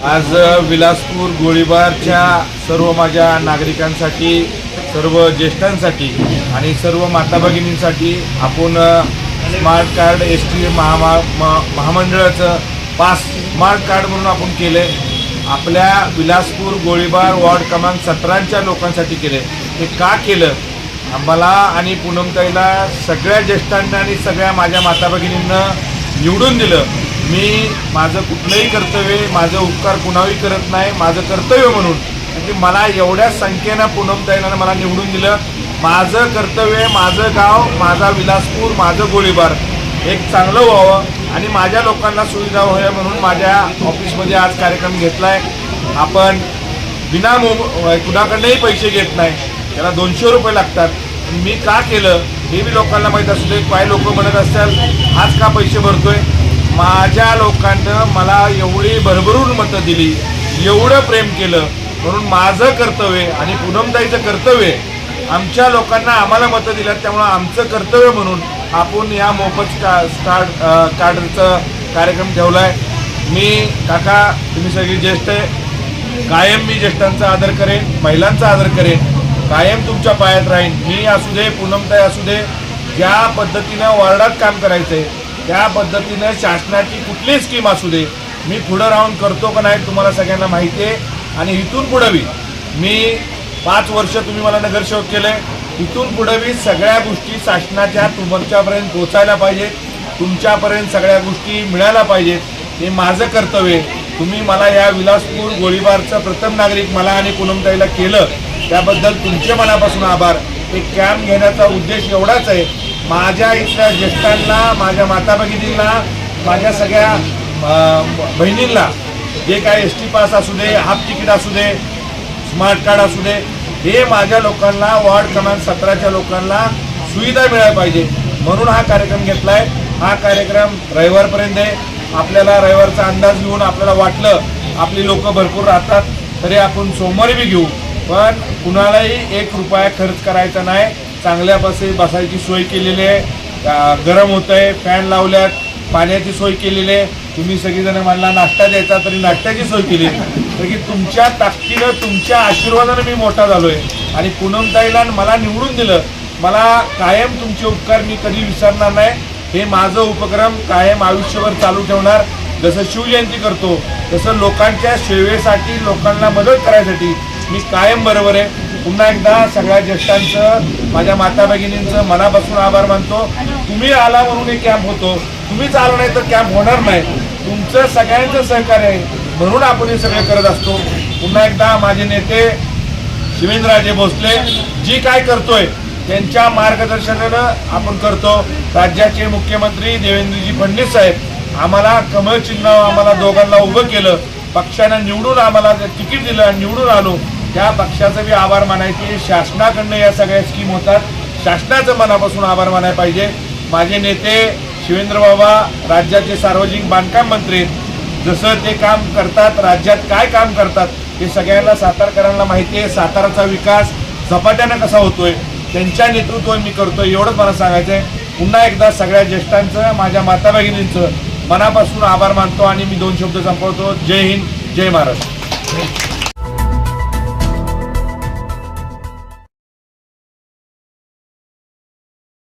आज विलासपूर गोळीबारच्या सर्व माझ्या नागरिकांसाठी, सर्व ज्येष्ठांसाठी आणि सर्व माता भगिनींसाठी आपण स्मार्ट कार्ड एसटी महामंडळाचं पास स्मार्ट कार्ड म्हणून आपण केले. आपल्या विलासपूर गोळीबार वॉर्ड क्रमांक 17च्या लोकांसाठी केले. हे का केलं? आम्हाला आणि पूनमताईला सगळ्या ज्येष्ठांना आणि सगळ्या माझ्या माता भगिनींना निवडून दिलं. मी माझं कुठलंही कर्तव्य, माझं उपकार कुणाही करत नाही, माझं कर्तव्य म्हणून. म्हणजे मला एवढ्या संख्येनं पूनमताईला मला निवडून दिलं. माझं कर्तव्य, माझं गाव, माझा विलासपूर, माझं गोळीबार एक चांगलं व्हावं आणि माझ्या लोकांना सुविधा व्हाव्या म्हणून माझ्या ऑफिसमध्ये आज कार्यक्रम घेतला आहे. आपण बिना कुणाकडनंही पैसे घेत नाही, त्याला 200 रुपये लागतात. मी का केलं हे मी लोकांना माहीत असू दे. काही लोक म्हणत असतील आज का पैसे भरतोय. माझ्या लोकांनं मला एवढी भरभरून मतं दिली, एवढं प्रेम केलं, म्हणून माझं कर्तव्य आणि पूनमताईचं कर्तव्य, आमच्या लोकांना आम्हाला मतं दिल्यात, त्यामुळं आमचं कर्तव्य म्हणून आपण या मोफत कार्डचं कार्यक्रम ठेवला आहे. मी काका, तुम्ही सगळी ज्येष्ठ आहे, कायम मी ज्येष्ठांचा आदर करेन, महिलांचा आदर करेन, कायम तुमच्या पायात राहीन. मी असू दे, पूनमताई असू दे, ज्या पद्धतीनं वॉर्डात काम करायचं आहे त्या पद्धतीनं शासनाची कुठलीही स्कीम असू दे, मी पुढं राहून करतो का नाही तुम्हाला सगळ्यांना माहिती आहे. आणि इथून पुढं मी 5 वर्ष तुम्ही मला नगरसेवक केलं आहे, इथून पुढं सगळ्या गोष्टी शासनाच्या तुमच्यापर्यंत पोचायला पाहिजेत, तुमच्यापर्यंत सगळ्या गोष्टी मिळायला पाहिजेत. हे माझं कर्तव्य. तुम्ही मला या विलासपूर गोळीबारचं प्रथम नागरिक मला आणि पूनमताईला केलं, त्याबद्दल तुमचे मनापासून आभार. हे कॅम्प घेण्याचा उद्देश एवढाच आहे, माझ्या इथल्या ज्येष्ठांना, माझ्या माता भगिनींना, माझ्या सगळ्या बहिणींना जे काय एसटी पास असू दे, हाफ तिकीट असू दे, स्मार्ट कार्ड असू दे, हे माझ्या लोकांना, वॉर्ड क्रमांक 17च्या लोकांना सुविधा मिळायला पाहिजे म्हणून हा कार्यक्रम घेतला आहे. हा कार्यक्रम रविवारपर्यंत आहे. आपल्याला रविवारचा अंदाज घेऊन आपल्याला वाटलं आपली लोक भरपूर राहतात तरी आपण सोमवारी बी घेऊ, पण कुणालाही 1 रुपया खर्च करायचा नाही. चांगल्या बसायची सोय केलेली आहे, गरम होत आहे, फॅन लावल्यात, पाण्याची सोय केलेली आहे. तुम्ही सगळीजण मला नाश्ता द्यायचा तरी नाश्त्याची सोय केली. तर की तुमच्या ताकदीनं, तुमच्या आशीर्वादानं मी मोठा झालो आहे आणि पूनमताईला मला निवडून दिलं. मला कायम तुमचे उपकार मी कधी विसरणार नाही. हे माझं उपक्रम कायम आयुष्यभर चालू ठेवणार. जसं शिवजयंती करतो तसं लोकांच्या सेवेसाठी, लोकांना मदत करायसाठी मी कायम बरोबर आहे. पुन्हा एकदा सगळ्या ज्येष्ठांचं, माझ्या माता भगिनींचं मनापासून आभार मानतो. तुम्ही आला म्हणून हे कॅम्प होतो, तुम्हीच आला नाही तर कॅम्प होणार नाही. तुमचं सगळ्यांचं सहकार्य आहे म्हणून आपण हे सगळे करत असतो. पुन्हा एकदा माझे नेते शिवेंद्रराजे भोसले जी काय करतोय त्यांच्या मार्गदर्शनानं आपण करतो. राज्याचे मुख्यमंत्री देवेंद्रजी फडणवीस साहेब आम्हाला कमळ चिन्ह, आम्हाला दोघांना उभं केलं, पक्षानं निवडून आम्हाला तिकीट दिलं आणि निवडून आलो. त्या पक्षाचा बी आभार मानायचे. शासनाकडनं या सगळ्या स्कीम होतात, शासनाचं मनापासून आभार मानायला पाहिजे. माझे नेते शिवेंद्र बाबा राज्याचे सार्वजनिक बांधकाम मंत्री, जसं ते काम करतात, राज्यात काय काम करतात हे सगळ्यांना सातारकरांना माहिती आहे. साताराचा विकास झपाट्यानं कसा होतोय त्यांच्या नेतृत्वात मी करतोय, एवढंच मला सांगायचं आहे. पुन्हा एकदा सगळ्या ज्येष्ठांचं, माझ्या माता भगिनींचं मनापासून आभार मानतो आणि मी 2 शब्द संपवतो. जय हिंद, जय महाराष्ट्र.